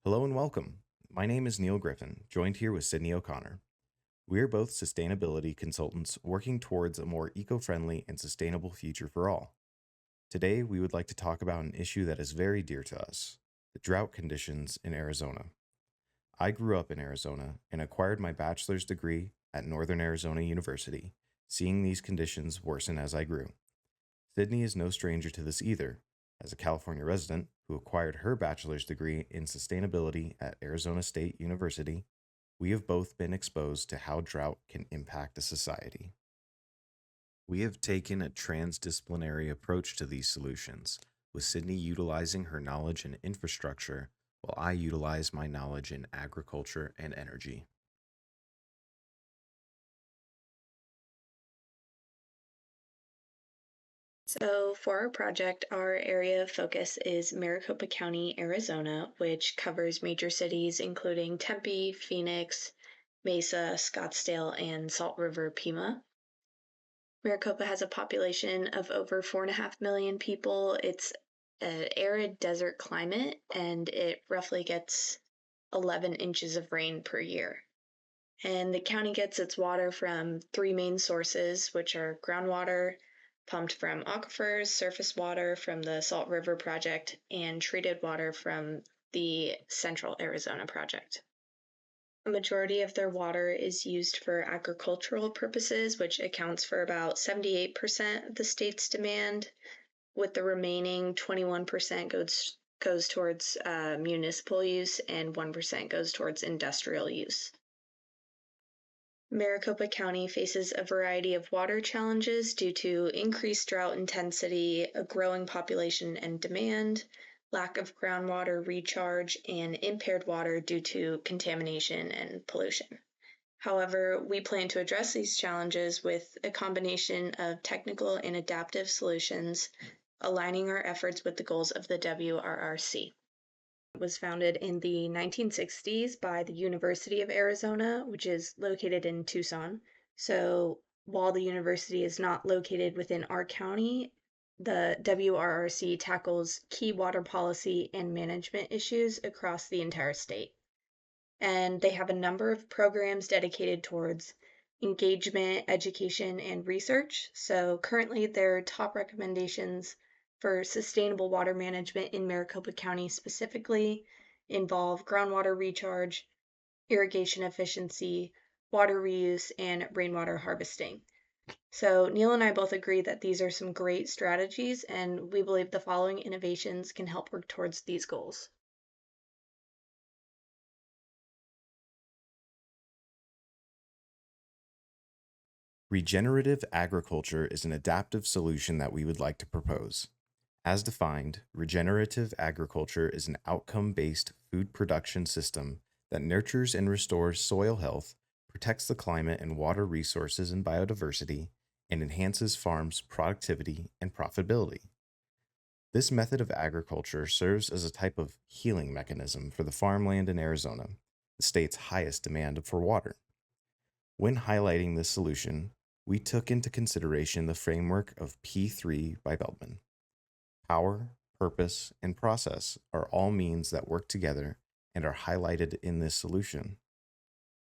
Hello and welcome. My name is Neil Griffin, joined here with Sydney O'Connor. We are both sustainability consultants working towards a more eco friendly and sustainable future for all. Today, we would like to talk about an issue that is very dear to us: the drought conditions in Arizona. I grew up in Arizona and acquired my bachelor's degree at Northern Arizona University, seeing these conditions worsen as I grew. Sydney is no stranger to this either, as a California resident who acquired her bachelor's degree in sustainability at Arizona State University. We have both been exposed to how drought can impact a society. We have taken a transdisciplinary approach to these solutions, with Sydney utilizing her knowledge in infrastructure while I utilize my knowledge in agriculture and energy. So, for our project, our area of focus is Maricopa County, Arizona, which covers major cities including Tempe, Phoenix, Mesa, Scottsdale, and Salt River, Pima. Maricopa has a population of over 4.5 million people. It's an arid desert climate, and it roughly gets 11 inches of rain per year. And the county gets its water from three main sources, which are groundwater, pumped from aquifers, surface water from the Salt River Project, and treated water from the Central Arizona Project. A majority of their water is used for agricultural purposes, which accounts for about 78% of the state's demand, with the remaining 21% goes towards municipal use and 1% goes towards industrial use. Maricopa County faces a variety of water challenges due to increased drought intensity, a growing population and demand, lack of groundwater recharge, and impaired water due to contamination and pollution. However, we plan to address these challenges with a combination of technical and adaptive solutions, aligning our efforts with the goals of the WRRC. It was founded in the 1960s by the University of Arizona, which is located in Tucson. So while the university is not located within our county, the WRRC tackles key water policy and management issues across the entire state. And they have a number of programs dedicated towards engagement, education, and research. So currently, their top recommendations for sustainable water management in Maricopa County specifically involve groundwater recharge, irrigation efficiency, water reuse, and rainwater harvesting. So Neil and I both agree that these are some great strategies, and we believe the following innovations can help work towards these goals. Regenerative agriculture is an adaptive solution that we would like to propose. As defined, regenerative agriculture is an outcome based food production system that nurtures and restores soil health, protects the climate and water resources and biodiversity, and enhances farms' productivity and profitability. This method of agriculture serves as a type of healing mechanism for the farmland in Arizona, the state's highest demand for water. When highlighting this solution, we took into consideration the framework of P3 by Beltman. Power, purpose, and process are all means that work together and are highlighted in this solution.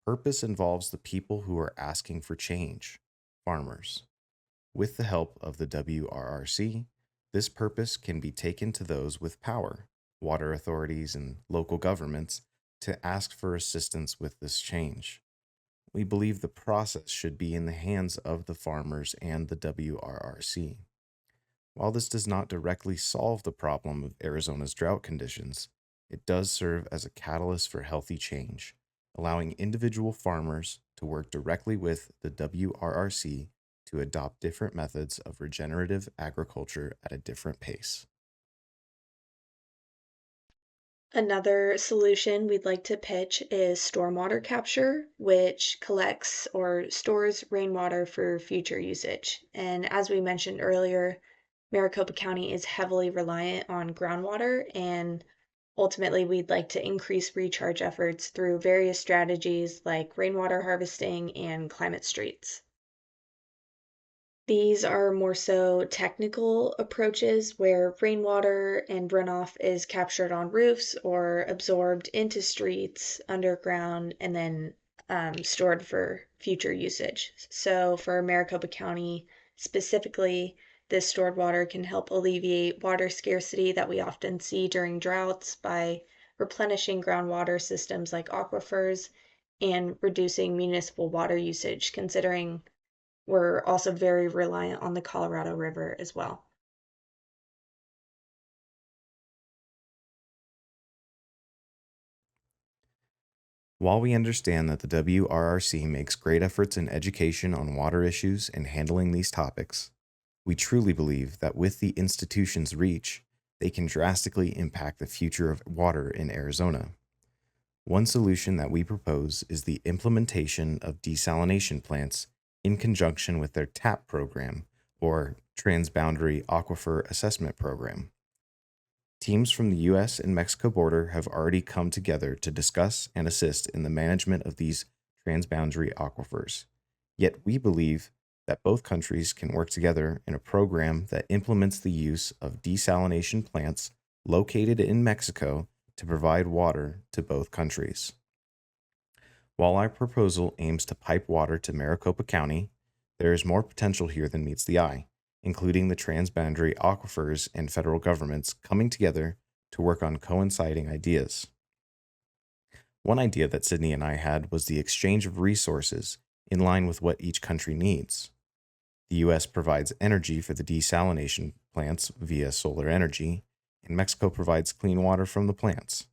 Purpose involves the people who are asking for change, farmers. With the help of the WRRC, this purpose can be taken to those with power, water authorities, and local governments, to ask for assistance with this change. We believe the process should be in the hands of the farmers and the WRRC. While this does not directly solve the problem of Arizona's drought conditions, it does serve as a catalyst for healthy change, allowing individual farmers to work directly with the WRRC to adopt different methods of regenerative agriculture at a different pace. Another solution we'd like to pitch is stormwater capture, which collects or stores rainwater for future usage. And as we mentioned earlier, Maricopa County is heavily reliant on groundwater, and ultimately, we'd like to increase recharge efforts through various strategies like rainwater harvesting and climate streets. These are more so technical approaches where rainwater and runoff is captured on roofs or absorbed into streets underground and then stored for future usage. So, for Maricopa County specifically, this stored water can help alleviate water scarcity that we often see during droughts by replenishing groundwater systems like aquifers and reducing municipal water usage, considering we're also very reliant on the Colorado River as well. While we understand that the WRRC makes great efforts in education on water issues and handling these topics, we truly believe that with the institution's reach, they can drastically impact the future of water in Arizona. One solution that we propose is the implementation of desalination plants in conjunction with their TAP program, or Transboundary Aquifer Assessment Program. Teams from the US and Mexico border have already come together to discuss and assist in the management of these transboundary aquifers. Yet we believe that both countries can work together in a program that implements the use of desalination plants located in Mexico to provide water to both countries. While our proposal aims to pipe water to Maricopa County, there is more potential here than meets the eye, including the transboundary aquifers and federal governments coming together to work on coinciding ideas. One idea that Sydney and I had was the exchange of resources in line with what each country needs. The US provides energy for the desalination plants via solar energy, and Mexico provides clean water from the plants.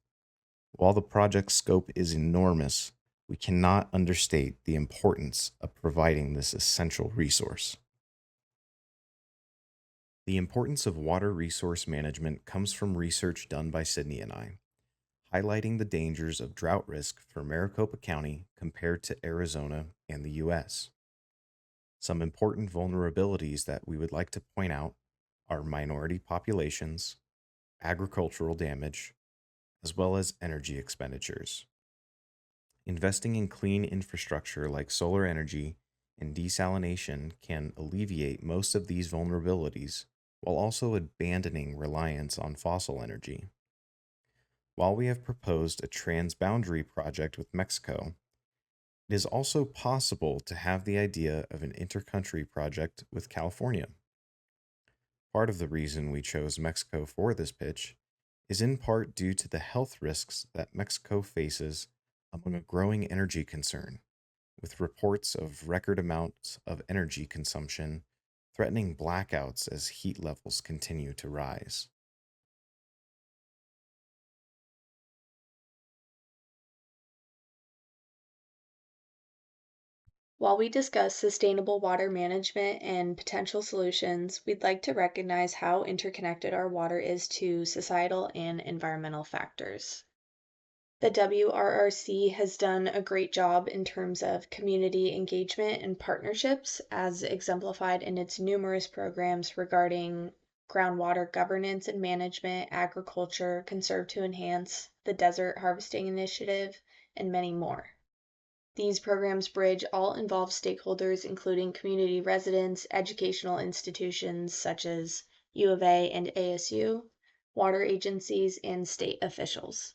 While the project's scope is enormous, we cannot understate the importance of providing this essential resource. The importance of water resource management comes from research done by Sydney and I, highlighting the dangers of drought risk for Maricopa County compared to Arizona and the US. Some important vulnerabilities that we would like to point out are minority populations, agricultural damage, as well as energy expenditures. Investing in clean infrastructure like solar energy and desalination can alleviate most of these vulnerabilities while also abandoning reliance on fossil energy. While we have proposed a transboundary project with Mexico, it is also possible to have the idea of an intercountry project with California. Part of the reason we chose Mexico for this pitch is in part due to the health risks that Mexico faces among a growing energy concern, with reports of record amounts of energy consumption threatening blackouts as heat levels continue to rise. While we discuss sustainable water management and potential solutions, we'd like to recognize how interconnected our water is to societal and environmental factors. The WRRC has done a great job in terms of community engagement and partnerships, as exemplified in its numerous programs regarding groundwater governance and management, agriculture, conserve to enhance, the Desert Harvesting Initiative, and many more. These programs bridge all involved stakeholders, including community residents, educational institutions such as U of A and ASU, water agencies, and state officials.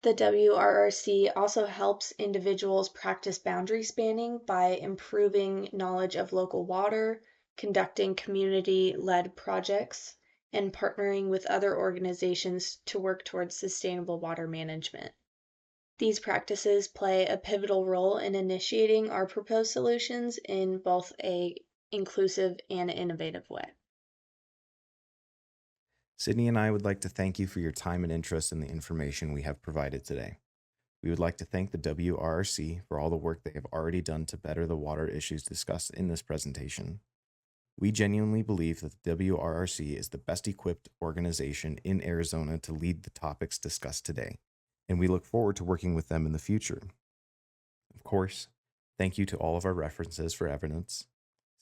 The WRRC also helps individuals practice boundary spanning by improving knowledge of local water, conducting community led projects, and partnering with other organizations to work towards sustainable water management. These practices play a pivotal role in initiating our proposed solutions in both a inclusive and innovative way. Sydney and I would like to thank you for your time and interest in the information we have provided today. We would like to thank the WRRC for all the work they have already done to better the water issues discussed in this presentation. We genuinely believe that the WRRC is the best equipped organization in Arizona to lead the topics discussed today, and we look forward to working with them in the future. Of course, thank you to all of our references for evidence.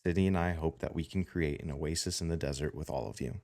Sydney and I hope that we can create an oasis in the desert with all of you.